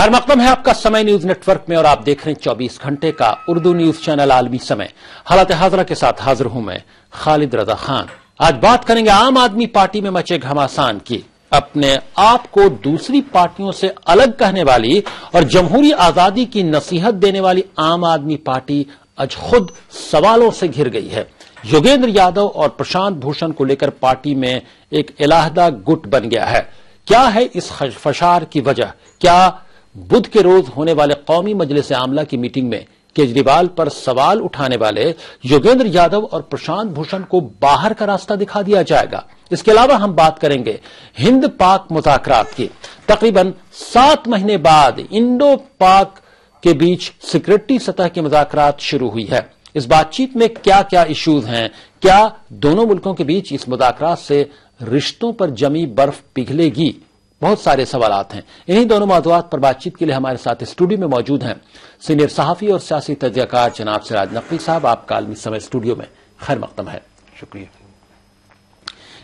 खैर मकदम है आपका समय न्यूज नेटवर्क में और आप देख रहे हैं 24 घंटे का उर्दू न्यूज चैनल आलमी समय। हालत हाजरा के साथ हाजिर हूं मैं खालिद रजा खान। आज बात करेंगे आम आदमी पार्टी में मचे घमासान की। अपने आप को दूसरी पार्टियों से अलग कहने वाली और जमहूरी आजादी की नसीहत देने वाली आम आदमी पार्टी आज खुद सवालों से घिर गई है। योगेंद्र यादव और प्रशांत भूषण को लेकर पार्टी में एक इलाहदा गुट बन गया है। क्या है इस खशफशार की वजह? क्या बुध के रोज होने वाले कौमी मजलिस आमला की मीटिंग में केजरीवाल पर सवाल उठाने वाले योगेंद्र यादव और प्रशांत भूषण को बाहर का रास्ता दिखा दिया जाएगा? इसके अलावा हम बात करेंगे हिंद पाक मुज़ाकरात की। तकरीबन 7 महीने बाद इंडो पाक के बीच सिक्योरिटी सतह की मुज़ाकरात शुरू हुई है। इस बातचीत में क्या क्या इश्यूज हैं? क्या दोनों मुल्कों के बीच इस मुज़ाकरात से रिश्तों पर जमी बर्फ पिघलेगी? बहुत सारे सवालात हैं। इन्हीं दोनों मौज़ूआत पर बातचीत के लिए हमारे साथ स्टूडियो में मौजूद हैं सीनियर सहाफी और सियासी तज्ज़ियाकार जनाब सिराज नकवी साहब। आपका आलमी समय स्टूडियो में खैर मकदम है। शुक्रिया।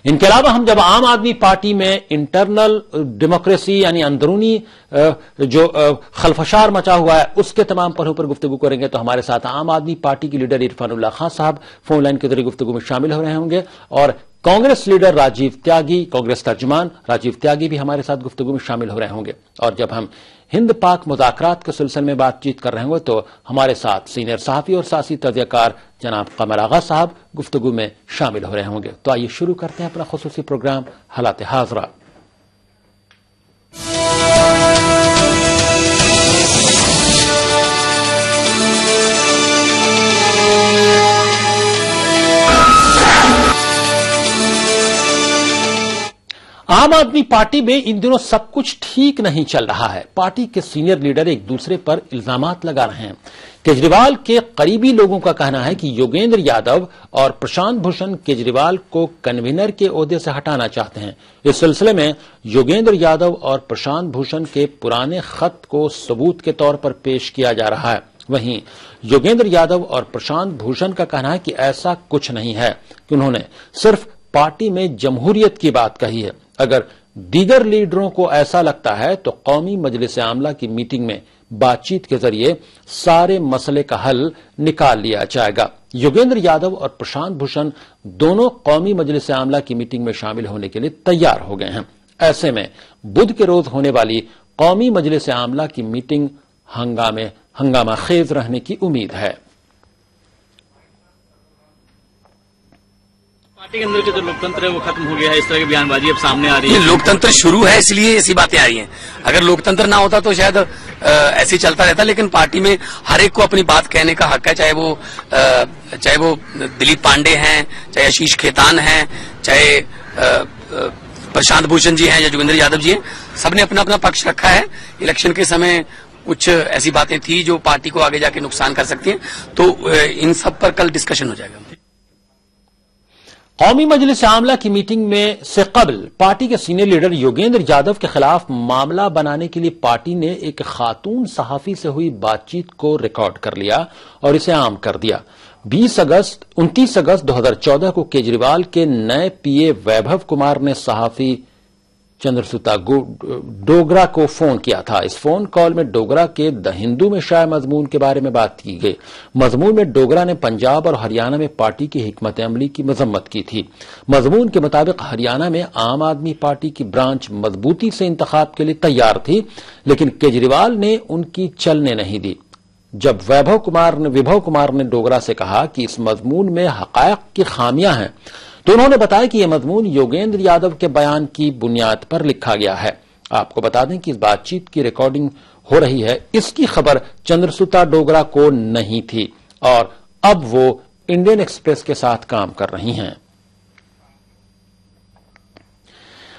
इनके अलावा हम जब आम आदमी पार्टी में इंटरनल डेमोक्रेसी यानी अंदरूनी जो खलफशार मचा हुआ है उसके तमाम पहलुओं पर गुफ्तगू करेंगे तो हमारे साथ आम आदमी पार्टी की लीडर इरफानुल्लाह खान साहब फोन लाइन के जरिए गुफ्तगू में शामिल हो रहे होंगे और कांग्रेस लीडर राजीव त्यागी, कांग्रेस तर्जुमान राजीव त्यागी भी हमारे साथ गुफ्तगू में शामिल हो रहे होंगे। और जब हम हिंद पाक मुज़ाकरात के सिलसिले में बातचीत कर रहे होंगे तो हमारे साथ सीनियर सहाफी और सियासी तज्ज़ियाकार जनाब कमर आगा साहब गुफ्तगू में शामिल हो रहे होंगे। तो आइए शुरू करते हैं अपना खुसूसी प्रोग्राम हालात हाजरा। आम आदमी पार्टी में इन दिनों सब कुछ ठीक नहीं चल रहा है। पार्टी के सीनियर लीडर एक दूसरे पर इल्जामात लगा रहे हैं। केजरीवाल के करीबी लोगों का कहना है कि योगेंद्र यादव और प्रशांत भूषण केजरीवाल को कन्वीनर के ओहदे से हटाना चाहते हैं। इस सिलसिले में योगेंद्र यादव और प्रशांत भूषण के पुराने खत को सबूत के तौर पर पेश किया जा रहा है। वहीं योगेंद्र यादव और प्रशांत भूषण का कहना है कि ऐसा कुछ नहीं है कि उन्होंने सिर्फ पार्टी में जमहूरियत की बात कही है। अगर दीगर लीडरों को ऐसा लगता है तो कौमी मजलिस आमला की मीटिंग में बातचीत के जरिए सारे मसले का हल निकाल लिया जाएगा। योगेंद्र यादव और प्रशांत भूषण दोनों कौमी मजलिस आमला की मीटिंग में शामिल होने के लिए तैयार हो गए हैं। ऐसे में बुध के रोज होने वाली कौमी मजलिस आमला की मीटिंग हंगामा खेज रहने की उम्मीद है। पार्टी के अंदर के जो लोकतंत्र है वो खत्म हो गया है, इस तरह की बयानबाजी अब सामने आ रही है। लोकतंत्र शुरू है इसलिए ऐसी बातें आ रही हैं। अगर लोकतंत्र ना होता तो शायद ऐसे ही चलता रहता। लेकिन पार्टी में हर एक को अपनी बात कहने का हक है, चाहे वो दिलीप पांडे हैं, चाहे आशीष खेतान हैं, चाहे प्रशांत भूषण जी हैं या योगेंद्र यादव जी हैं। सबने अपना अपना पक्ष रखा है। इलेक्शन के समय कुछ ऐसी बातें थी जो पार्टी को आगे जाके नुकसान कर सकती हैं, तो इन सब पर कल डिस्कशन हो जाएगा। कौमी मजलिस आमला की मीटिंग में से कबल पार्टी के सीनियर लीडर योगेंद्र यादव के खिलाफ मामला बनाने के लिए पार्टी ने एक खातून सहाफी से हुई बातचीत को रिकॉर्ड कर लिया और इसे आम कर दिया। 29 अगस्त 2014 को केजरीवाल के नए पीए वैभव कुमार ने सहाफी चंद्रसूता डोगरा को फोन किया था। इस फोन कॉल में डोगरा के द हिंदू में शाये मजमून के बारे में बात की गई। मजमून में डोगरा ने पंजाब और हरियाणा में पार्टी की हिकमत अमली की मजम्मत की थी। मजमून के मुताबिक हरियाणा में आम आदमी पार्टी की ब्रांच मजबूती से इंतखाब के लिए तैयार थी, लेकिन केजरीवाल ने उनकी चलने नहीं दी। जब विभव कुमार ने डोगरा से कहा कि इस मजमून में हकायक की खामियां हैं तो उन्होंने बताया कि यह मजमून योगेंद्र यादव के बयान की बुनियाद पर लिखा गया है। आपको बता दें कि इस बातचीत की रिकॉर्डिंग हो रही है, इसकी खबर चंद्रसूता डोगरा को नहीं थी और अब वो इंडियन एक्सप्रेस के साथ काम कर रही हैं।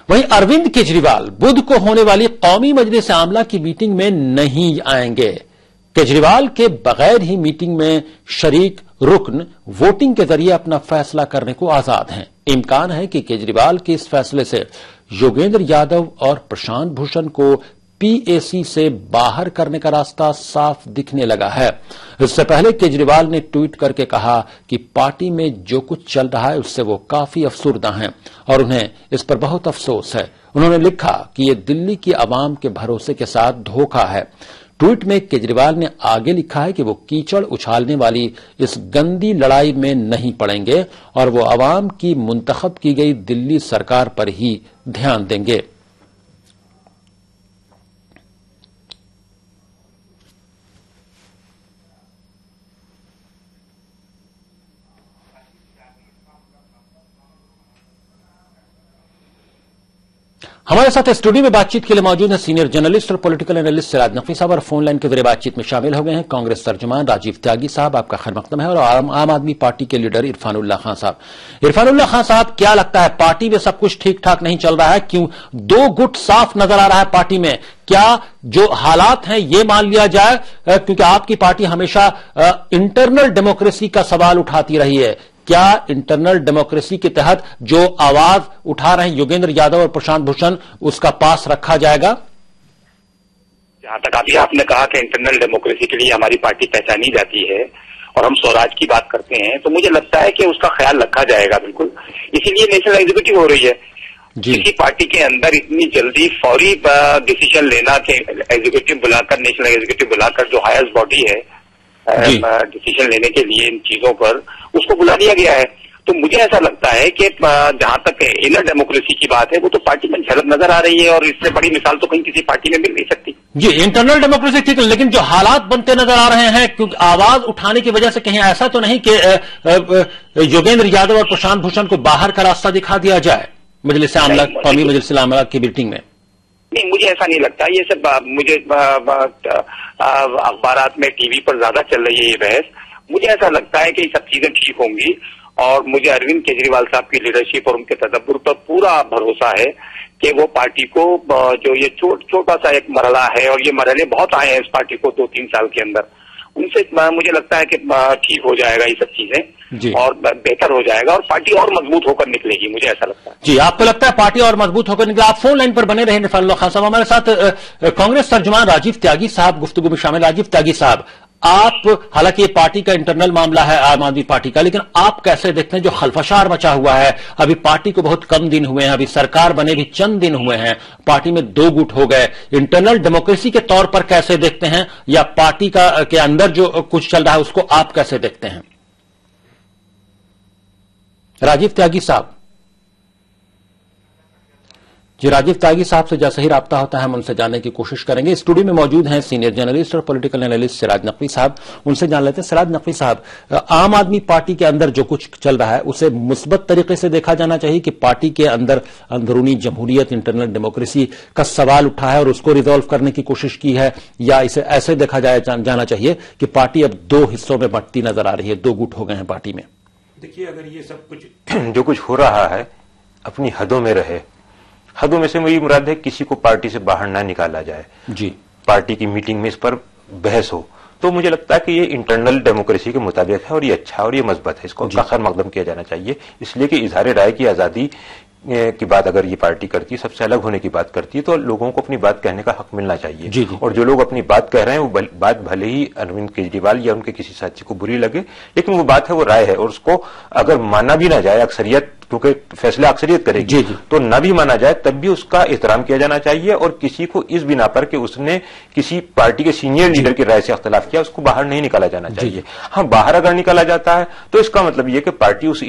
वहीं अरविंद केजरीवाल बुध को होने वाली कौमी मजलिस आमला की मीटिंग में नहीं आएंगे। केजरीवाल के बगैर ही मीटिंग में शरीक रुकन वोटिंग के जरिए अपना फैसला करने को आजाद हैं। इम्कान है कि केजरीवाल के इस फैसले से योगेंद्र यादव और प्रशांत भूषण को PAC से बाहर करने का रास्ता साफ दिखने लगा है। इससे पहले केजरीवाल ने ट्वीट करके कहा कि पार्टी में जो कुछ चल रहा है उससे वो काफी अफसुर्दा हैं और उन्हें इस पर बहुत अफसोस है। उन्होंने लिखा कि ये दिल्ली की आवाम के भरोसे के साथ धोखा है। ट्वीट में केजरीवाल ने आगे लिखा है कि वो कीचड़ उछालने वाली इस गंदी लड़ाई में नहीं पड़ेंगे और वो आवाम की मुंतखब की गई दिल्ली सरकार पर ही ध्यान देंगे। हमारे साथ स्टूडियो में बातचीत के लिए मौजूद हैं सीनियर जर्नलिस्ट और पॉलिटिकल एनालिस्ट सिराज नकवी साहब और फोन लाइन के जरिए बातचीत में शामिल हो गए हैं कांग्रेस तर्जुमान राजीव त्यागी साहब। आपका खैर मकदम है। और आम आदमी पार्टी के लीडर इरफानुल्ला खान साहब। इरफानुल्ला खान साहब, क्या लगता है पार्टी में सब कुछ ठीक ठाक नहीं चल रहा है? क्यों दो गुट साफ नजर आ रहा है पार्टी में? क्या जो हालात हैं ये मान लिया जाए, क्योंकि आपकी पार्टी हमेशा इंटरनल डेमोक्रेसी का सवाल उठाती रही है, क्या इंटरनल डेमोक्रेसी के तहत जो आवाज उठा रहे हैं योगेंद्र यादव और प्रशांत भूषण उसका पास रखा जाएगा? जहां तक अभी आपने कहा कि इंटरनल डेमोक्रेसी के लिए हमारी पार्टी पहचानी जाती है और हम स्वराज की बात करते हैं, तो मुझे लगता है कि उसका ख्याल रखा जाएगा बिल्कुल। इसीलिए नेशनल एग्जीक्यूटिव हो रही है। किसी पार्टी के अंदर इतनी जल्दी फौरी डिसीजन लेना कि एग्जीक्यूटिव बुलाकर, नेशनल एग्जीक्यूटिव बुलाकर जो हाईएस्ट बॉडी है डिसीजन लेने के लिए इन चीजों पर, उसको बुला दिया गया है। तो मुझे ऐसा लगता है कि जहां तक इनर डेमोक्रेसी की बात है वो तो पार्टी में झलक नजर आ रही है और इससे बड़ी मिसाल तो कहीं किसी पार्टी में मिल नहीं सकती। जी, इंटरनल डेमोक्रेसी ठीक है, लेकिन जो हालात बनते नजर आ रहे हैं, क्योंकि आवाज उठाने की वजह से कहीं ऐसा तो नहीं कि योगेंद्र यादव और प्रशांत भूषण को बाहर का रास्ता दिखा दिया जाए मजलिस आमला, कौमी मजलिस आमला की मीटिंग में? नहीं, मुझे ऐसा नहीं लगता। ये सब मुझे अखबारात में, टीवी पर ज्यादा चल रही है ये बहस। मुझे ऐसा लगता है कि ये सब चीजें ठीक होंगी और मुझे अरविंद केजरीवाल साहब की लीडरशिप और उनके तदब्बर पर पूरा भरोसा है कि वो पार्टी को, जो ये छोटा सा एक मरहला है और ये मरहले बहुत आए हैं इस पार्टी को 2-3 साल के अंदर, उनसे मुझे लगता है कि ठीक हो जाएगा ये सब चीजें और बेहतर हो जाएगा और पार्टी और मजबूत होकर निकलेगी। मुझे ऐसा लगता है। जी, आपको लगता है पार्टी और मजबूत होकर निकले? आप फोन लाइन पर बने रहे इरफानुल्ला खान साहब। हमारे साथ कांग्रेस तर्जुमान राजीव त्यागी साहब गुफ्तगू में शामिल। राजीव त्यागी साहब, आप, हालांकि ये पार्टी का इंटरनल मामला है आम आदमी पार्टी का, लेकिन आप कैसे देखते हैं जो खलफशार मचा हुआ है? अभी पार्टी को बहुत कम दिन हुए हैं, अभी सरकार बने भी चंद दिन हुए हैं, पार्टी में दो गुट हो गए। इंटरनल डेमोक्रेसी के तौर पर कैसे देखते हैं, या पार्टी के अंदर जो कुछ चल रहा है उसको आप कैसे देखते हैं? राजीव त्यागी साहब। जी, राजीव त्यागी साहब से जैसे ही राब्ता होता है हम उनसे जानने की कोशिश करेंगे। स्टूडियो में मौजूद हैं सीनियर जर्नलिस्ट और पॉलिटिकल एनालिस्ट सिराज नकवी साहब, उनसे जान लेते हैं। सिराज नकवी साहब, आम आदमी पार्टी के अंदर जो कुछ चल रहा है उसे मुस्बत तरीके से देखा जाना चाहिए कि पार्टी के अंदर अंदरूनी जमहूरियत, इंटरनल डेमोक्रेसी का सवाल उठा है और उसको रिजॉल्व करने की कोशिश की है, या इसे ऐसे देखा जाना चाहिए कि पार्टी अब दो हिस्सों में बंटती नजर आ रही है, दो गुट हो गए हैं पार्टी में? देखिए, अगर ये सब कुछ जो कुछ हो रहा है अपनी हदों में रहे, हदों में से मेरी मुराद है किसी को पार्टी से बाहर ना निकाला जाए, जी, पार्टी की मीटिंग में इस पर बहस हो, तो मुझे लगता है कि ये इंटरनल डेमोक्रेसी के मुताबिक है और ये अच्छा और ये मजबूत है, इसको खैर मकदम किया जाना चाहिए। इसलिए कि इजहार राय की आजादी की बात अगर ये पार्टी करती है, सबसे अलग होने की बात करती है, तो लोगों को अपनी बात कहने का हक मिलना चाहिए। जी जी। और जो लोग अपनी बात कह रहे हैं वो बात भले ही अरविंद केजरीवाल या उनके किसी साथी को बुरी लगे, लेकिन वो बात है, वो राय है, और उसको अगर माना भी ना जाए, अक्सरियत, क्योंकि फैसला अक्सरियत करेगी, जी जी, तो ना भी माना जाए तब भी उसका एहतराम किया जाना चाहिए। और किसी को इस बिना पर कि उसने किसी पार्टी के सीनियर लीडर की राय से अख्तिलाफ किया, उसको बाहर नहीं निकाला जाना चाहिए। हाँ, बाहर अगर निकाला जाता है तो इसका मतलब यह कि पार्टी उस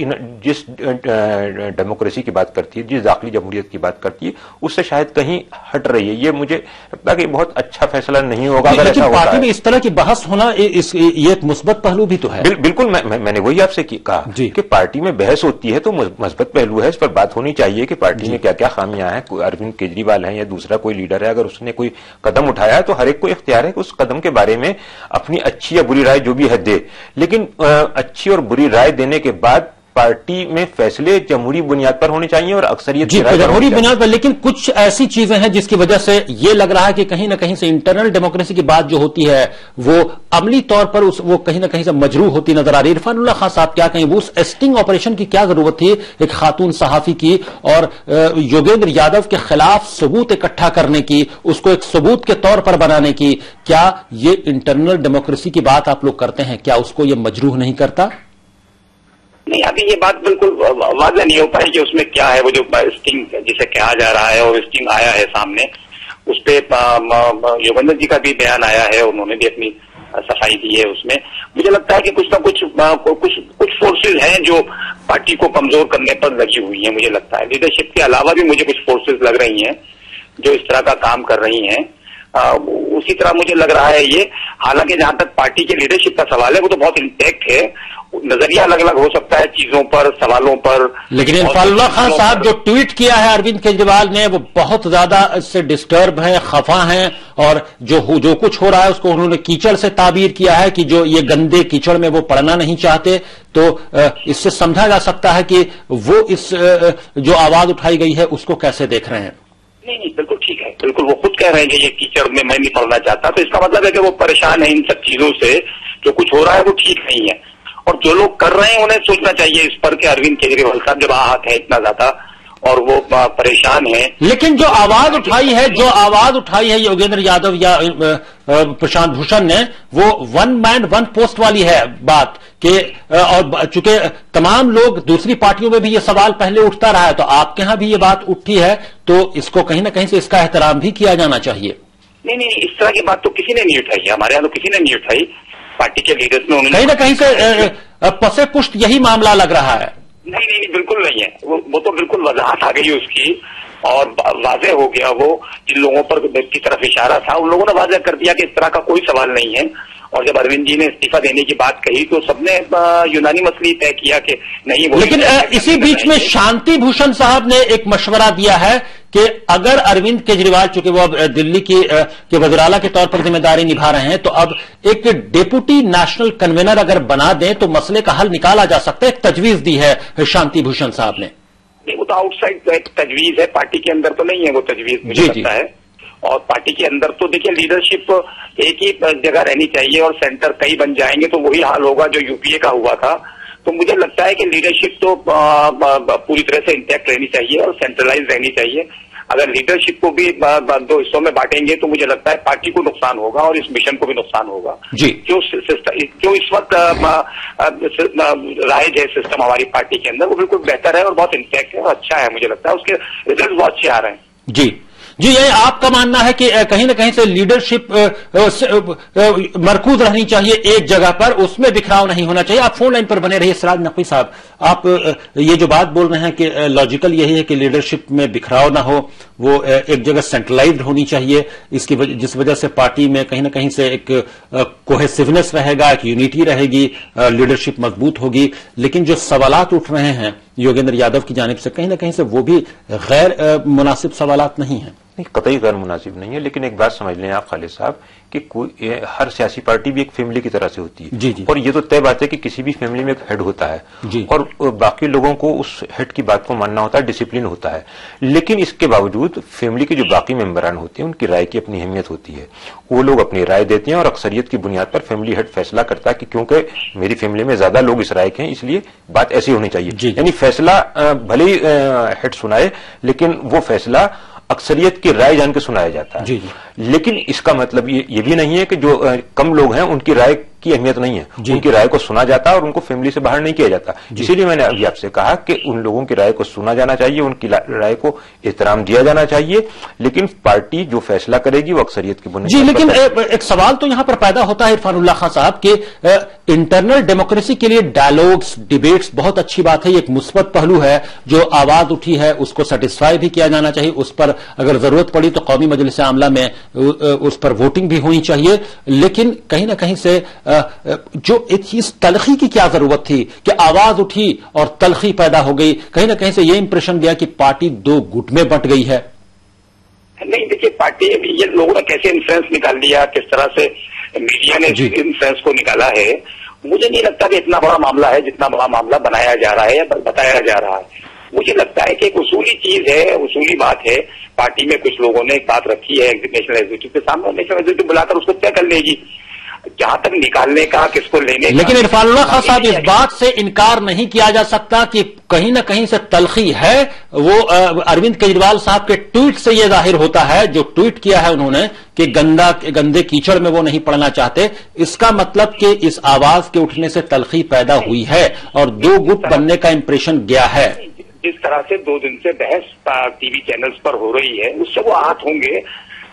जिस डेमोक्रेसी की बात करती है, जिस दाखिली जमहूरियत की बात करती है, उससे शायद कहीं हट रही है। ये मुझे लगता है कि बहुत अच्छा फैसला नहीं होगा अगर ऐसा होता है। पार्टी में इस तरह की बहस होना ये एक मुस्बत पहलू भी तो है। बिल्कुल, मैंने वही आपसे कहा कि पार्टी में बहस होती है तो मजबूत पहलू है, इस पर बात होनी चाहिए कि पार्टी में क्या क्या खामियां हैं। अरविंद केजरीवाल है या दूसरा कोई लीडर है, अगर उसने कोई कदम उठाया है तो हर एक को इख्तियार है कि उस कदम के बारे में अपनी अच्छी या बुरी राय जो भी है दे, लेकिन अच्छी और बुरी राय देने के बाद पार्टी में फैसले जमहूरी बुनियाद पर होने चाहिए और अक्सरियत जी जमहूरी बुनियाद पर, लेकिन कुछ ऐसी चीजें हैं जिसकी वजह से ये लग रहा है कि कहीं ना कहीं से इंटरनल डेमोक्रेसी की बात जो होती है वो अमली तौर पर वो कहीं ना कहीं से मजरूह होती नजर आ रही है। इरफानुल्लाह खान साहब क्या कहें, वो उस स्टिंग ऑपरेशन की क्या जरूरत थी एक खातून सहाफी की और योगेंद्र यादव के खिलाफ सबूत इकट्ठा करने की, उसको एक सबूत के तौर पर बनाने की? क्या ये इंटरनल डेमोक्रेसी की बात आप लोग करते हैं, क्या उसको ये मजरूह नहीं करता? नहीं, अभी ये बात बिल्कुल वाज़ेह नहीं हो पाई कि उसमें क्या है। वो जो स्टिंग जिसे कहा जा रहा है और स्टिंग आया है सामने, उस पे योगेंद्र जी का भी बयान आया है, उन्होंने भी अपनी सफाई दी है उसमें। मुझे लगता है कि कुछ ना कुछ फोर्सेज हैं जो पार्टी को कमजोर करने पर लगी हुई हैं। मुझे लगता है लीडरशिप के अलावा भी मुझे कुछ फोर्सेज लग रही हैं जो इस तरह का काम कर रही हैं। उसी तरह मुझे लग रहा है ये, हालांकि जहां तक पार्टी के लीडरशिप का सवाल है वो तो बहुत इंटैक्ट है, नजरिया अलग अलग हो सकता है चीजों पर, सवालों पर। लेकिन इरफानुल्लाह खान साहब जो ट्वीट किया है अरविंद केजरीवाल ने वो बहुत ज्यादा इससे डिस्टर्ब हैं, खफा हैं, और जो कुछ हो रहा है उसको उन्होंने कीचड़ से ताबीर किया है कि जो ये गंदे कीचड़ में वो पड़ना नहीं चाहते। तो इससे समझा जा सकता है कि वो इस जो आवाज उठाई गई है उसको कैसे देख रहे हैं। नहीं, बिल्कुल ठीक है, बिल्कुल वो खुद कह रहे हैं कि ये कीचड़ में मैं नहीं पड़ना चाहता, तो इसका मतलब है कि वो परेशान है इन सब चीजों से। जो कुछ हो रहा है वो ठीक नहीं है, और जो लोग कर रहे हैं उन्हें सोचना चाहिए इस पर कि अरविंद केजरीवाल साहब जब आहत है इतना ज्यादा और वो परेशान है। लेकिन जो आवाज उठाई है योगेंद्र यादव या प्रशांत भूषण ने, वो वन मैन वन पोस्ट वाली है बात कि, और चूंकि तमाम लोग दूसरी पार्टियों में भी ये सवाल पहले उठता रहा है, तो आपके यहां भी ये बात उठी है, तो इसको कहीं ना कहीं से इसका एहतराम भी किया जाना चाहिए। नहीं, इस तरह की बात तो किसी ने नहीं उठाई है, हमारे यहां तो किसी ने नहीं उठाई। पार्टी के लीडर्स में कहीं ना कहीं से पसे पुष्ट यही मामला लग रहा है। नहीं, बिल्कुल नहीं है, वो तो बिल्कुल वजाहत आ गई उसकी और वाज़ेह हो गया। वो जिन लोगों पर की तरफ इशारा था उन लोगों ने वाज़ेह कर दिया कि इस तरह का कोई सवाल नहीं है। और जब अरविंद जी ने इस्तीफा देने की बात कही तो सबने यूनानिमसली तय किया कि नहीं। लेकिन इसी बीच में शांति भूषण साहब ने एक मशवरा दिया है कि अगर अरविंद केजरीवाल, चूंकि वो अब दिल्ली के वज़ीर-ए-आला के तौर पर जिम्मेदारी निभा रहे हैं, तो अब एक डेप्यूटी नेशनल कन्वीनर अगर बना दें तो मसले का हल निकाला जा सकता है। एक तजवीज दी है शांति भूषण साहब ने। वो तो आउटसाइड एक तजवीज है, पार्टी के अंदर तो नहीं है वो तजवीज, मुझे लगता है। और पार्टी के अंदर तो देखिए लीडरशिप एक ही जगह रहनी चाहिए और सेंटर कई बन जाएंगे तो वही हाल होगा जो यूपीए का हुआ था। तो मुझे लगता है कि लीडरशिप तो पूरी तरह से इंटैक्ट रहनी चाहिए और सेंट्रलाइज रहनी चाहिए। अगर लीडरशिप को भी दो हिस्सों में बांटेंगे तो मुझे लगता है पार्टी को नुकसान होगा और इस मिशन को भी नुकसान होगा। जी, जो इस वक्त राइज है सिस्टम हमारी पार्टी के अंदर, वो बिल्कुल बेहतर है और बहुत इंटैक्ट है और अच्छा है। मुझे लगता है उसके रिजल्ट बहुत अच्छे आ रहे हैं। जी, ये आपका मानना है कि कहीं ना कहीं से लीडरशिप मरकूज रहनी चाहिए एक जगह पर, उसमें बिखराव नहीं होना चाहिए। आप फोन लाइन पर बने रहिए। सिराज नकवी साहब, आप ये जो बात बोल रहे हैं कि लॉजिकल यही है कि लीडरशिप में बिखराव ना हो, वो एक जगह सेंट्रलाइज्ड होनी चाहिए, जिस वजह से पार्टी में कहीं ना कहीं से एक कोहेसिवनेस रहेगा, एक यूनिटी रहेगी, लीडरशिप मजबूत होगी। लेकिन जो सवालात उठ रहे हैं योगेंद्र यादव की जानिब से, कहीं ना कहीं से वो भी गैर मुनासिब सवालात नहीं है। नहीं, कतई गैर मुनासिब नहीं है, लेकिन एक बात समझ लें आप खालिद साहब कि हर सियासी पार्टी भी एक फैमिली की तरह से होती है। जी। और ये तो तय बात है कि किसी भी फैमिली में एक हेड होता है जी। और बाकी लोगों को उस हेड की बात को मानना होता है, डिसिप्लिन होता है। लेकिन इसके बावजूद फैमिली के जो बाकी मेंबरान होते हैं उनकी राय की अपनी अहमियत होती है। वो लोग अपनी राय देते हैं और अक्सरियत की बुनियाद पर फैमिली हेड फैसला करता है कि क्योंकि मेरी फैमिली में ज्यादा लोग इस राय के हैं इसलिए बात ऐसी होनी चाहिए। यानी फैसला भले ही हेड सुनाए लेकिन वो फैसला अक्सरियत की राय जान के सुनाया जाता है। जी। लेकिन इसका मतलब ये भी नहीं है कि जो कम लोग हैं उनकी राय की अहमियत नहीं है। उनकी राय को सुना जाता है और उनको फैमिली से बाहर नहीं किया जाता। इसीलिए मैंने अभी आपसे कहा कि उन लोगों की राय को सुना जाना चाहिए, उनकी राय को एहतराम दिया जाना चाहिए, लेकिन पार्टी जो फैसला करेगी वो अक्सरियत की बुनियाद। जी, लेकिन एक सवाल तो यहां पर पैदा होता है इरफानुल्लाह खान साहब के इंटरनल डेमोक्रेसी के लिए डायलॉग्स, डिबेट्स बहुत अच्छी बात है, एक मुस्बत पहलू है। जो आवाज उठी है उसको सेटिस्फाई भी किया जाना चाहिए, उस पर अगर जरूरत पड़ी तो कौमी मजलिस आमला में उस पर वोटिंग भी होनी चाहिए। लेकिन कहीं ना कहीं से जो इस तलखी की क्या जरूरत थी कि आवाज उठी और तलखी पैदा हो गई, कहीं ना कहीं से ये इंप्रेशन दिया कि पार्टी दो गुट में बंट गई है। नहीं, देखिए पार्टी ये लोगों ने कैसे इन्फ्लुएंस निकाल लिया, किस तरह से मीडिया ने इन्फ्लुएंस को निकाला है मुझे नहीं लगता कि इतना बड़ा मामला है जितना बड़ा मामला बनाया जा रहा है या बताया जा रहा है। मुझे लगता है कि एक उसूली चीज है, उसूली बात है। पार्टी में कुछ लोगों ने एक बात रखी है नेशनल एग्जीक्यूटिव के सामने, नेशनल एग्जीक्यूटिव बुलाकर उसको तय कर लेगी, जहां तक निकालने का, किसको लेने का। लेकिन इरफानुल्लाह खान साहब, इस बात से इनकार नहीं किया जा सकता कि कहीं ना कहीं से तलखी है। वो अरविंद केजरीवाल साहब के ट्वीट से यह जाहिर होता है, जो ट्वीट किया है उन्होंने कि गंदे कीचड़ में वो नहीं पड़ना चाहते। इसका मतलब कि इस आवाज के उठने से तलखी पैदा हुई है और दो गुट बनने का इंप्रेशन गया है। जिस तरह से 2 दिन से बहस टीवी चैनल्स पर हो रही है, उससे वो आहत होंगे।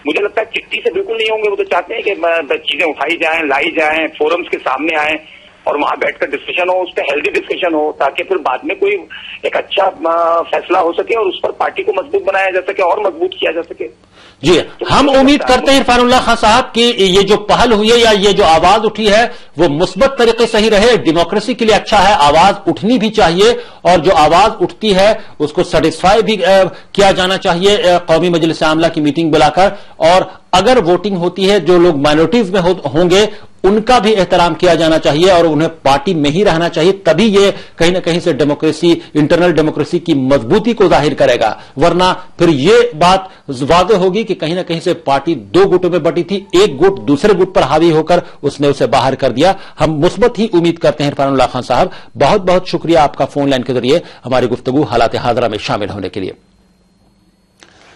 मुझे लगता है चिट्ठी से बिल्कुल नहीं होंगे। वो तो चाहते हैं कि चीजें उठाई जाएं, लाई जाएं, फोरम्स के सामने आएं और वहां बैठकर डिस्कशन हो, उस पर हेल्दी डिस्कशन हो, ताकि फिर बाद में कोई एक अच्छा फैसला हो सके और उस पर पार्टी को मजबूत बनाया जा सके और मजबूत किया जा सके। जी, हम उम्मीद करते हैं इरफानुल्लाह खान साहब कि ये जो पहल हुई है या ये जो आवाज उठी है वो मुस्बत तरीके से ही रहे। डेमोक्रेसी के लिए अच्छा है, आवाज उठनी भी चाहिए और जो आवाज उठती है उसको सेटिस्फाई भी किया जाना चाहिए कौमी मजलिस आमला की मीटिंग बुलाकर। और अगर वोटिंग होती है, जो लोग माइनॉरिटीज में होंगे उनका भी एहतराम किया जाना चाहिए और उन्हें पार्टी में ही रहना चाहिए। तभी ये कहीं ना कहीं से डेमोक्रेसी, इंटरनल डेमोक्रेसी की मजबूती को जाहिर करेगा। वरना फिर ये बात वाज़ेह होगी कि कहीं ना कहीं से पार्टी 2 गुटों में बटी थी, एक गुट दूसरे गुट पर हावी होकर उसने उसे बाहर कर दिया। हम मुस्बत ही उम्मीद करते हैं इरफानुल्लाह खान साहब। बहुत बहुत शुक्रिया आपका फोन लाइन के जरिए हमारी गुफ्तगू हालात हाज़रा में शामिल होने के लिए।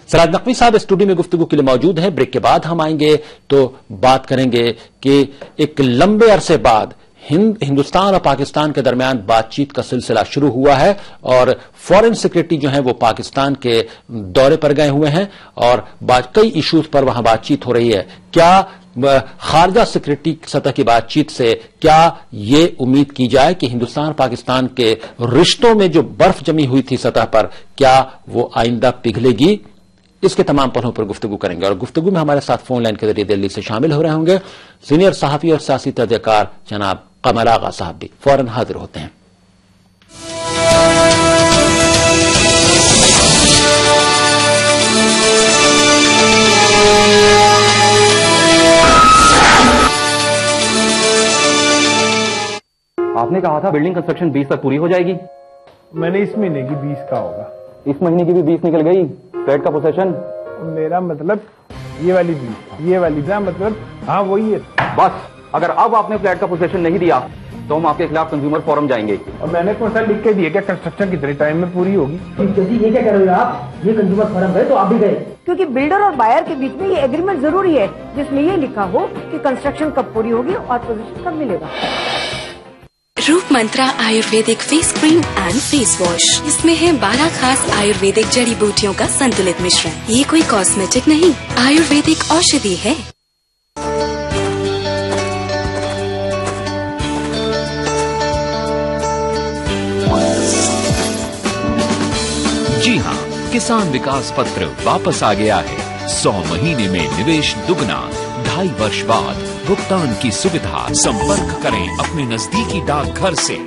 सिराज नकवी साहब स्टूडियो में गुफ्तगू के लिए मौजूद हैं। ब्रेक के बाद हम आएंगे तो बात करेंगे कि एक लंबे अरसे बाद हिंदुस्तान और पाकिस्तान के दरमियान बातचीत का सिलसिला शुरू हुआ है और फॉरेन सेक्रेटरी जो है वो पाकिस्तान के दौरे पर गए हुए हैं और कई इश्यूज पर वहां बातचीत हो रही है। क्या खारजा सेक्रेटरी सतह की बातचीत से क्या ये उम्मीद की जाए कि हिंदुस्तान पाकिस्तान के रिश्तों में जो बर्फ जमी हुई थी सतह पर, क्या वो आइंदा पिघलेगी? इसके तमाम पहलुओं पर गुफ्तगू करेंगे और गुफ्तगू में हमारे साथ फोन लाइन के जरिए दिल्ली से शामिल हो रहे होंगे सीनियर सहाफी और सियासी तजज़ियाकार जनाब कमर आगा साहब भी फौरन हाजिर होते हैं। आपने कहा था बिल्डिंग कंस्ट्रक्शन 20 तक पूरी हो जाएगी। मैंने इस महीने की 20 का होगा। इस महीने की भी 20 निकल गई। फ्लैट का पोसेशन मेरा मतलब ये वाली 20, ये वाली ना मतलब हाँ वही है। बस अगर अब आपने फ्लैट का पोसेशन नहीं दिया तो हम आपके खिलाफ कंज्यूमर फोरम जाएंगे। और मैंने कौन सा लिख के दिया क्या कंस्ट्रक्शन कितने टाइम में पूरी होगी? ये क्या कर रहे हो आप? ये कंज्यूमर फोरम गए तो आप भी गए, क्योंकि बिल्डर और बायर के बीच में ये एग्रीमेंट जरूरी है जिसमें ये लिखा हो कि कंस्ट्रक्शन कब पूरी होगी और पोजीशन कब मिलेगा। Roop Mantra ayurvedic face cream and face wash, इसमें है 12 खास आयुर्वेदिक जड़ी बूटियों का संतुलित मिश्रण। ये कोई कॉस्मेटिक नहीं, आयुर्वेदिक औषधि है। जी हाँ, किसान विकास पत्र वापस आ गया है। 100 महीने में निवेश दुगना, 2.5 वर्ष बाद भुगतान की सुविधा। संपर्क करें अपने नजदीकी डाकघर से।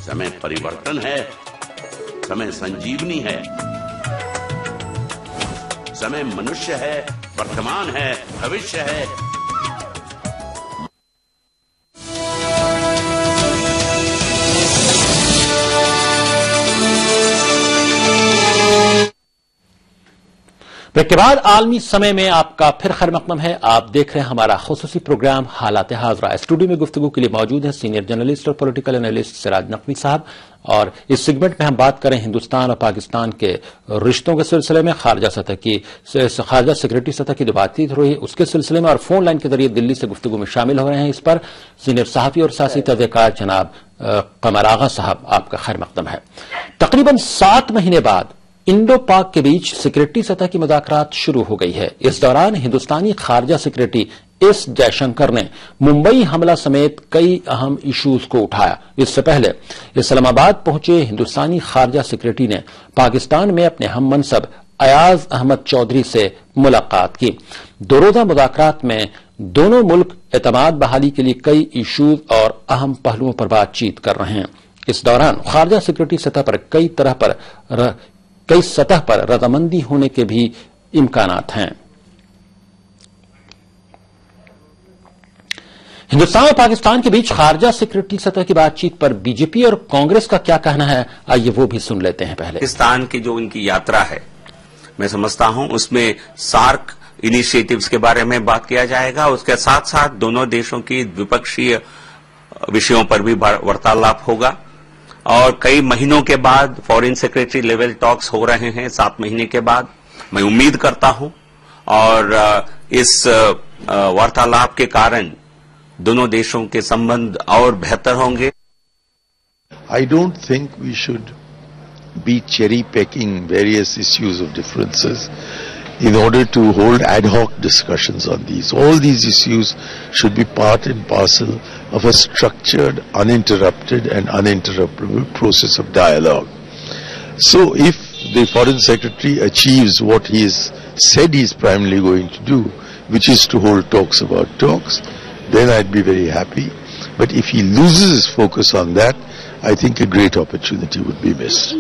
समय परिवर्तन है, समय संजीवनी है, समय मनुष्य है, वर्तमान है, भविष्य है। ब्रेक के बाद आलमी समय में आपका फिर खैर मकदम है। आप देख रहे हैं हमारा खुसूसी प्रोग्राम हालात हाज़रा। स्टूडियो में गुफ्तगू के लिए मौजूद है सीनियर जर्नलिस्ट और पॉलिटिकल एनालिस्ट सिराज नकवी साहब और इस सेगमेंट में हम बात करें हिंदुस्तान और पाकिस्तान के रिश्तों के सिलसिले में, खारजा सेक्रेटरी सतह की जो बातचीत हो रही है उसके सिलसिले में और फोन लाइन के जरिए दिल्ली से गुफ्तगू में शामिल हो रहे हैं। इस पर सीनियर सहाफी और सियासी तजज़ियाकार जनाब कमर आगा साहब, आपका खैर मकदम है। तकरीबन 7 महीने बाद इंडो पाक के बीच सेक्रेटरी सतह की मुज़ाकरात शुरू हो गई है। इस दौरान हिंदुस्तानी खारजा सेक्रेटरी एस जयशंकर ने मुंबई हमला समेत कई अहम इश्यूज को उठाया। इससे पहले इस्लामाबाद पहुंचे हिंदुस्तानी खारजा सेक्रेटरी ने पाकिस्तान में अपने हम मनसब अयाज अहमद चौधरी से मुलाकात की। 2 रोजा मुज़ाकरात में दोनों मुल्क एतमाद बहाली के लिए कई इश्यूज और अहम पहलुओं पर बातचीत कर रहे हैं। इस दौरान खारजा सेक्रेटरी सतह पर कई सतह पर रजामंदी होने के भी इम्कानात हैं। हिंदुस्तान और पाकिस्तान के बीच खारजा सिक्योरिटी सतह की बातचीत पर बीजेपी और कांग्रेस का क्या कहना है, आइए वो भी सुन लेते हैं पहले। पाकिस्तान की जो उनकी यात्रा है, मैं समझता हूं उसमें सार्क इनिशिएटिव्स के बारे में बात किया जाएगा। उसके साथ साथ दोनों देशों की द्विपक्षीय विषयों पर भी वार्तालाप होगा और कई महीनों के बाद फॉरेन सेक्रेटरी लेवल टॉक्स हो रहे हैं 7 महीने के बाद। मैं उम्मीद करता हूं और इस वार्तालाप के कारण दोनों देशों के संबंध और बेहतर होंगे। I don't think we should be cherry picking various issues of differences in order to hold ad hoc discussions on these. All these issues should be part and parcel of a structured, uninterrupted and uninterruptible process of dialogue. So if the Foreign Secretary achieves what he has said he is primarily going to do, which is to hold talks about talks, then I'd be very happy. But if he loses his focus on that, I think a great opportunity would be missed.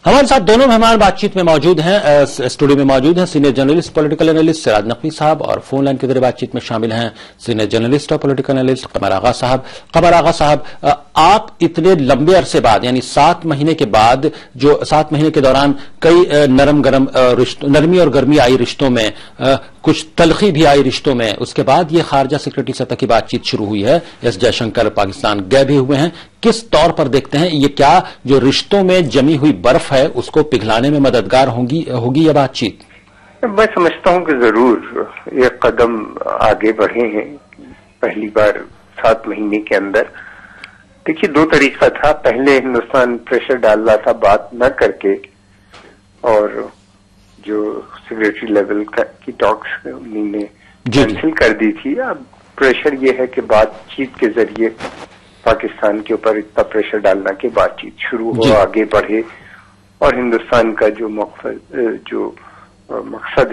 हमारे साथ दोनों मेहमान बातचीत में मौजूद हैं, studio में मौजूद हैं senior journalist political analyst Siraj Naqvi साहब और फोन लाइन के जरिए बातचीत में शामिल हैं सीनियर जर्नलिस्ट और पॉलिटिकल एनालिस्ट कमर आगा साहब। कमर आगा साहब, आप इतने लंबे अरसे बाद यानी 7 महीने के बाद, जो 7 महीने के दौरान कई नरमी और गर्मी आई रिश्तों में, कुछ तलखी भी आई रिश्तों में, उसके बाद ये खारजा सिक्योरिटी सतह की बातचीत शुरू हुई है। एस जयशंकर पाकिस्तान गए भी हुए हैं। किस तौर पर देखते हैं, ये क्या जो रिश्तों में जमी हुई बर्फ है उसको पिघलाने में मददगार होगी यह बातचीत? मैं समझता हूं कि जरूर एक कदम आगे बढ़े हैं पहली बार 7 महीने के अंदर। देखिए, 2 तरीका था। पहले हिंदुस्तान प्रेशर डाल रहा था बात न करके, और जो सेक्रेटरी लेवल की टॉक्स उन्होंने कैंसिल कर दी थी। अब प्रेशर ये है कि बातचीत के जरिए पाकिस्तान के ऊपर इतना प्रेशर डालना कि बातचीत शुरू हो, आगे बढ़े और हिंदुस्तान का जो मकसद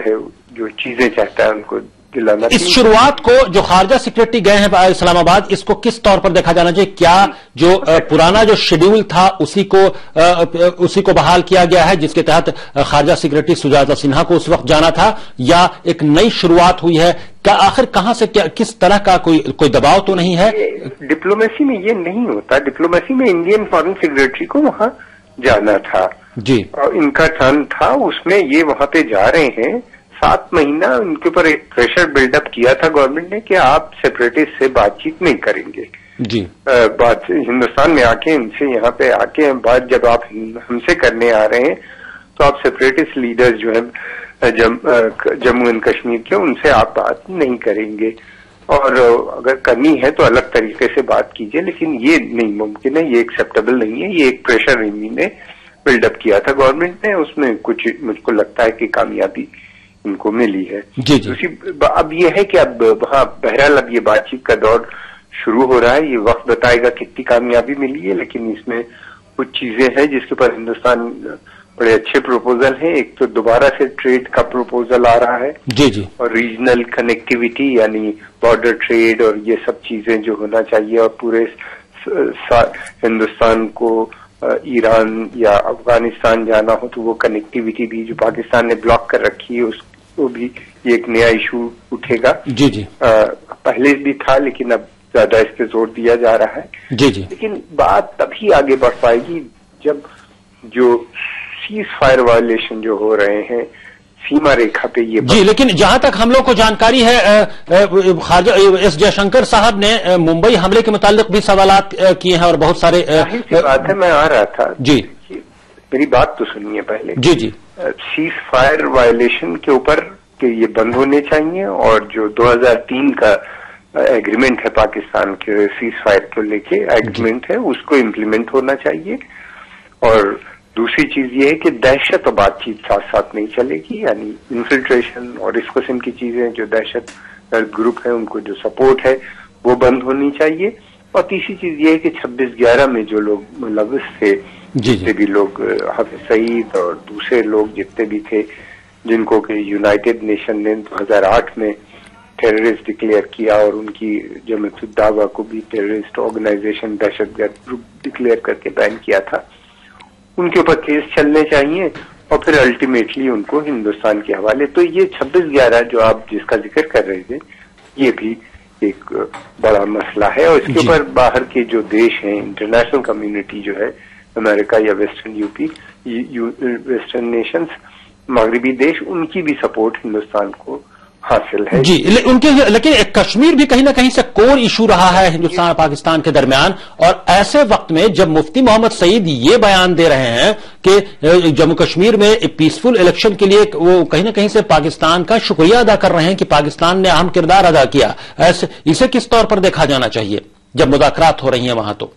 है, जो चीजें चाहता है, उनको दिलाना। इस शुरुआत को जो खारजा सेक्रेटरी गए हैं इस्लामाबाद, इसको किस तौर पर देखा जाना चाहिए? क्या जो पुराना जो शेड्यूल था उसी को बहाल किया गया है जिसके तहत खारजा सेक्रेटरी सुजाता सिन्हा को उस वक्त जाना था, या एक नई शुरुआत हुई है? क्या आखिर कहां से किस तरह का कोई दबाव तो नहीं है? डिप्लोमेसी में ये नहीं होता। डिप्लोमेसी में इंडियन फॉरेन सेक्रेटरी को वहां जाना था जी, और इनका टर्न था, उसमें ये वहां पे जा रहे हैं। 7 महीना उनके ऊपर एक प्रेशर बिल्डअप किया था गवर्नमेंट ने कि आप सेपरेटिस्ट से बातचीत नहीं करेंगे जी। बात हिंदुस्तान में आके, इनसे यहाँ पे आके बात जब आप हमसे करने आ रहे हैं तो आप सेपरेटिस्ट लीडर्स जो है जम्मू एंड कश्मीर के, उनसे आप बात नहीं करेंगे, और अगर करनी है तो अलग तरीके से बात कीजिए, लेकिन ये नहीं मुमकिन है, ये एक्सेप्टेबल नहीं है। ये एक प्रेशर इन्हीं ने बिल्डअप किया था गवर्नमेंट ने, उसमें कुछ मुझको लगता है कि कामयाबी इनको मिली है जी जी। अब ये है कि अब वहां बहरहाल अब ये बातचीत का दौर शुरू हो रहा है। ये वक्त बताएगा कितनी कामयाबी मिली है, लेकिन इसमें कुछ चीजें हैं जिसके ऊपर हिंदुस्तान बड़े अच्छे प्रपोजल हैं। एक तो दोबारा से ट्रेड का प्रपोजल आ रहा है जी जी, और रीजनल कनेक्टिविटी यानी बॉर्डर ट्रेड और ये सब चीजें जो होना चाहिए, और पूरे हिंदुस्तान को ईरान या अफगानिस्तान जाना हो तो वो कनेक्टिविटी भी जो पाकिस्तान ने ब्लॉक कर रखी है उसको भी ये एक नया इशू उठेगा जी जी। पहले भी था लेकिन अब ज्यादा इस पे जोर दिया जा रहा है जी जी। लेकिन बात तभी आगे बढ़ पाएगी जब जो सीज फायर वायलेशन जो हो रहे हैं सीमा रेखा पे ये जी। लेकिन जहां तक हम लोग को जानकारी है, एस जयशंकर साहब ने मुंबई हमले के मुतालिक भी सवालात किए हैं और बहुत सारे बात है। मैं आ रहा था जी, मेरी बात तो सुनिए पहले जी जी। सीज फायर वायलेशन के ऊपर कि ये बंद होने चाहिए, और जो 2003 का एग्रीमेंट है पाकिस्तान के सीज फायर को लेके एग्रीमेंट है उसको इम्प्लीमेंट होना चाहिए। और दूसरी चीज ये है कि दहशत और बातचीत साथ साथ नहीं चलेगी, यानी इन्फिल्ट्रेशन और इस किस्म की चीजें जो दहशत गर्द ग्रुप है उनको जो सपोर्ट है वो बंद होनी चाहिए। और तीसरी चीज ये है कि 26/11 में जो लोग मुलविस थे, जितने भी लोग हाफिज सईद और दूसरे लोग जितने भी थे जिनको कि यूनाइटेड नेशन ने 2008 में टेररिस्ट डिक्लेयर किया और उनकी जमात दावा को भी टेररिस्ट ऑर्गेनाइजेशन दहशतगर्द ग्रुप डिक्लेयर करके बैन किया था, उनके ऊपर केस चलने चाहिए और फिर अल्टीमेटली उनको हिंदुस्तान के हवाले। तो ये 26/11 जो आप जिसका जिक्र कर रहे थे ये भी एक बड़ा मसला है, और इसके ऊपर बाहर के जो देश हैं, इंटरनेशनल कम्युनिटी जो है, अमेरिका या वेस्टर्न नेशंस, मगरबी देश, उनकी भी सपोर्ट हिंदुस्तान को हासिल है जी। लेकिन कश्मीर भी कहीं ना कहीं से कोर इशू रहा है हिंदुस्तान और पाकिस्तान के दरमियान, और ऐसे वक्त में जब मुफ्ती मोहम्मद सईद ये बयान दे रहे हैं कि जम्मू कश्मीर में पीसफुल इलेक्शन के लिए वो कहीं ना कहीं से पाकिस्तान का शुक्रिया अदा कर रहे हैं कि पाकिस्तान ने अहम किरदार अदा किया, ऐसे इसे किस तौर पर देखा जाना चाहिए जब मुज़ाकरात हो रही हैं वहां? तो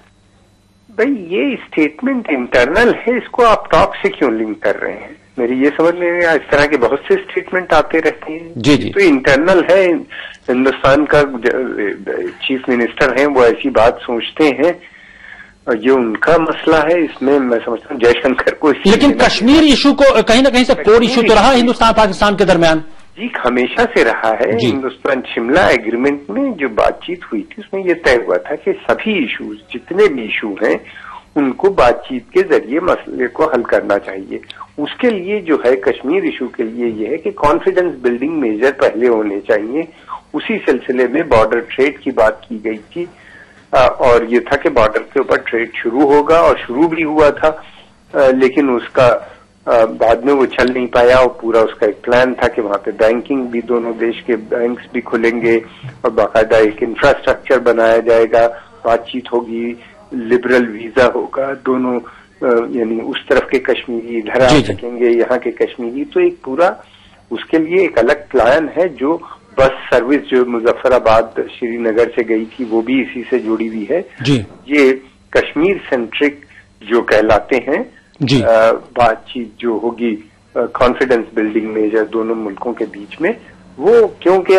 भाई ये स्टेटमेंट इंटरनल है, इसको आप टॉप से क्यों लिंक कर रहे हैं? मेरी ये समझ में नहीं, इस तरह के बहुत से स्टेटमेंट आते रहते हैं। जी जी। तो इंटरनल है, हिंदुस्तान का चीफ मिनिस्टर है, वो ऐसी बात सोचते हैं, ये उनका मसला है, इसमें मैं समझता हूँ जयशंकर को। लेकिन कश्मीर इशू को कहीं ना कहीं से कोर इशू तो रहा हिंदुस्तान पाकिस्तान के दरमियान। जी, हमेशा से रहा है। हिंदुस्तान शिमला एग्रीमेंट में जो बातचीत हुई थी उसमें यह तय हुआ था कि सभी इशूज, जितने भी इशू हैं, उनको बातचीत के जरिए मसले को हल करना चाहिए। उसके लिए जो है कश्मीर इशू के लिए ये है कि कॉन्फिडेंस बिल्डिंग मेजर पहले होने चाहिए। उसी सिलसिले में बॉर्डर ट्रेड की बात की गई थी, और ये था कि बॉर्डर के ऊपर ट्रेड शुरू होगा, और शुरू भी हुआ था, लेकिन उसका बाद में वो चल नहीं पाया, और पूरा उसका एक प्लान था कि वहां पे बैंकिंग भी, दोनों देश के बैंक्स भी खुलेंगे, और बाकायदा एक इंफ्रास्ट्रक्चर बनाया जाएगा, बातचीत होगी, लिबरल वीजा होगा, दोनों यानी उस तरफ के कश्मीरी इधर आ सकेंगे, यहाँ के कश्मीरी। तो एक पूरा उसके लिए एक अलग प्लान है। जो बस सर्विस जो मुजफ्फराबाद श्रीनगर से गई थी वो भी इसी से जुड़ी हुई है जी। ये कश्मीर सेंट्रिक जो कहलाते हैं बातचीत जो होगी कॉन्फिडेंस बिल्डिंग मेजर दोनों मुल्कों के बीच में, वो क्योंकि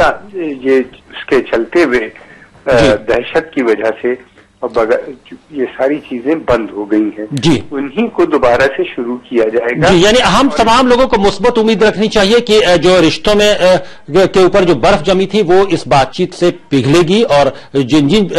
ये उसके चलते हुए दहशत की वजह से और ये सारी चीजें बंद हो गई हैं जी, उन्हीं को दोबारा से शुरू किया जाएगा जी। यानी हम तमाम लोगों को मुस्बत उम्मीद रखनी चाहिए कि जो रिश्तों में के ऊपर जो बर्फ जमी थी वो इस बातचीत से पिघलेगी, और जिन जिन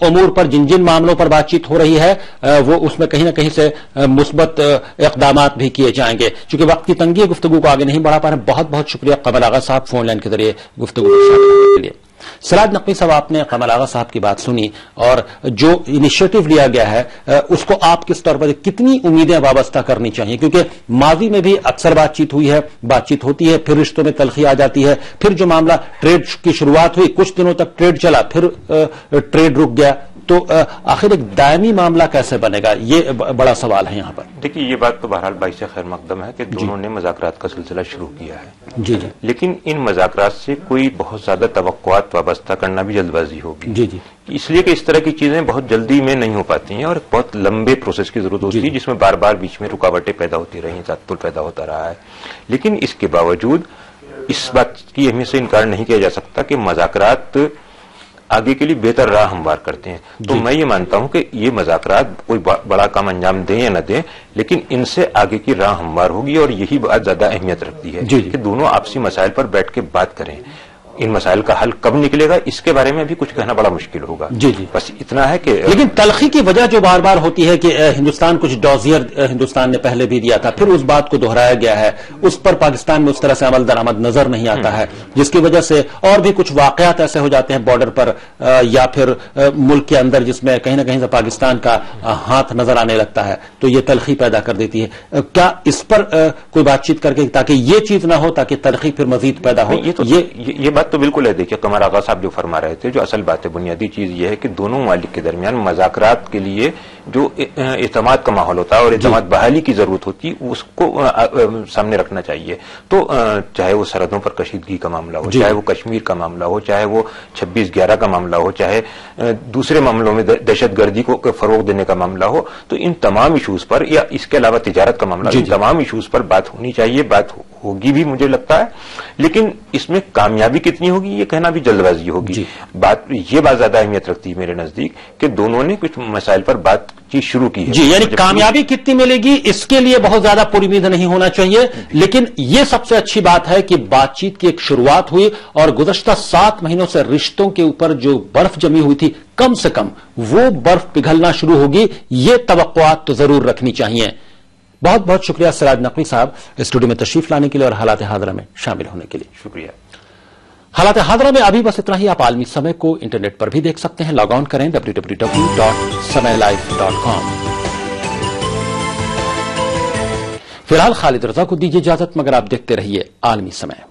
उमूर पर, जिन जिन मामलों पर बातचीत हो रही है वो उसमें कहीं ना कहीं से मुस्बत इक़दाम भी किए जाएंगे। चूंकि वक्त की तंगी है, गुफ्तगू को आगे नहीं बढ़ा पा रहे। बहुत बहुत शुक्रिया कमल आगा साहब, फोन लाइन के जरिए गुफ्तगू के लिए। सराज नकवी साहब, आपने कमल आगा साहब की बात सुनी, और जो इनिशिएटिव लिया गया है उसको आप किस तौर पर, कितनी उम्मीदें वाबस्ता करनी चाहिए? क्योंकि माजी में भी अक्सर बातचीत हुई है, बातचीत होती है, फिर रिश्तों में तलखी आ जाती है, फिर जो मामला ट्रेड की शुरुआत हुई, कुछ दिनों तक ट्रेड चला, फिर ट्रेड रुक गया, तो आखिर एक दायमी मामला कैसे बनेगा, ये बड़ा सवाल है यहाँ पर। देखिए, ये बात तो बहरहाल बाइसे खैर मकदम है कि दोनों ने मुज़ाकरात का सिलसिला शुरू किया है जी जी, लेकिन इन मुज़ाकरात से कोई बहुत ज्यादा तवक्कुआत वाबस्ता करना भी जल्दबाजी होगी जी जी, इसलिए कि इस तरह की चीजें बहुत जल्दी में नहीं हो पाती हैं, और बहुत लंबे प्रोसेस की जरूरत होती है, जिसमें बार बार बीच में रुकावटें पैदा होती रही, तात्पुर पैदा होता रहा है। लेकिन इसके बावजूद इस बात की अहमियत से इनकार नहीं किया जा सकता कि मुज़ाकरात आगे के लिए बेहतर राह हमवार करते हैं। तो मैं ये मानता हूं कि ये मुज़ाकरात कोई बड़ा काम अंजाम दें या न दें, लेकिन इनसे आगे की राह हमवार होगी, और यही बात ज्यादा अहमियत रखती है कि दोनों आपसी मसाइल पर बैठ के बात करें। इन मसाइल का हल कब निकलेगा इसके बारे में भी कुछ कहना बड़ा मुश्किल होगा जी जी, बस इतना है कि लेकिन तलखी की वजह जो बार बार होती है कि हिंदुस्तान कुछ डॉजियर हिंदुस्तान ने पहले भी दिया था, फिर उस बात को दोहराया गया है, उस पर पाकिस्तान में उस तरह से अमल दरामद नजर नहीं आता है, जिसकी वजह से और भी कुछ वाकयात ऐसे हो जाते हैं बॉर्डर पर या फिर मुल्क के अंदर जिसमें कहीं ना कहीं से पाकिस्तान का हाथ नजर आने लगता है, तो ये तलखी पैदा कर देती है। क्या इस पर कोई बातचीत करके ताकि ये चीज ना हो, ताकि तलखी फिर मजीद पैदा हो? ये बात तो बिल्कुल है। देखिए, कमर आगा साहब जो फरमा रहे थे, जो असल बात है, बुनियादी चीज ये है कि दोनों ममालिक के दरमियान मुज़ाकरात के लिए जो एतमाद का माहौल होता है और एतमाद बहाली की जरूरत होती है, उसको सामने रखना चाहिए। तो चाहे वो सरहदों पर कशीदगी का मामला हो, चाहे वो कश्मीर का मामला हो, चाहे वो 26/11 का मामला हो, चाहे दूसरे मामलों में दहशतगर्दी को फरोग देने का मामला हो, तो इन तमाम इशूज पर, या इसके अलावा तिजारत का मामला, इन तमाम इशूज पर बात होनी चाहिए, बात होगी भी मुझे लगता है। लेकिन इसमें कामयाबी कितनी होगी ये कहना भी जल्दबाजी होगी। ये बात ज्यादा अहमियत रखती है मेरे नजदीक कि दोनों ने कुछ मसाइल पर बातचीत शुरू की है जी, यानी कामयाबी कितनी मिलेगी इसके लिए बहुत ज्यादा पुरुमीद नहीं होना चाहिए, लेकिन ये सबसे अच्छी बात है कि बातचीत की एक शुरुआत हुई, और गुज़श्ता 7 महीनों से रिश्तों के ऊपर जो बर्फ जमी हुई थी, कम से कम वो बर्फ पिघलना शुरू होगी, ये तवक्कुआत तो जरूर रखनी चाहिए। बहुत बहुत शुक्रिया सराज नकवी साहब स्टूडियो में तशरीफ लाने के लिए और हालात हाज़िरा में शामिल होने के लिए। शुक्रिया। हालात हादरा में अभी बस इतना ही। आप आलमी समय को इंटरनेट पर भी देख सकते हैं। लॉग ऑन करें www.samaylife.com। फिलहाल खालिद रजा को दीजिए इजाजत, मगर आप देखते रहिए आलमी समय।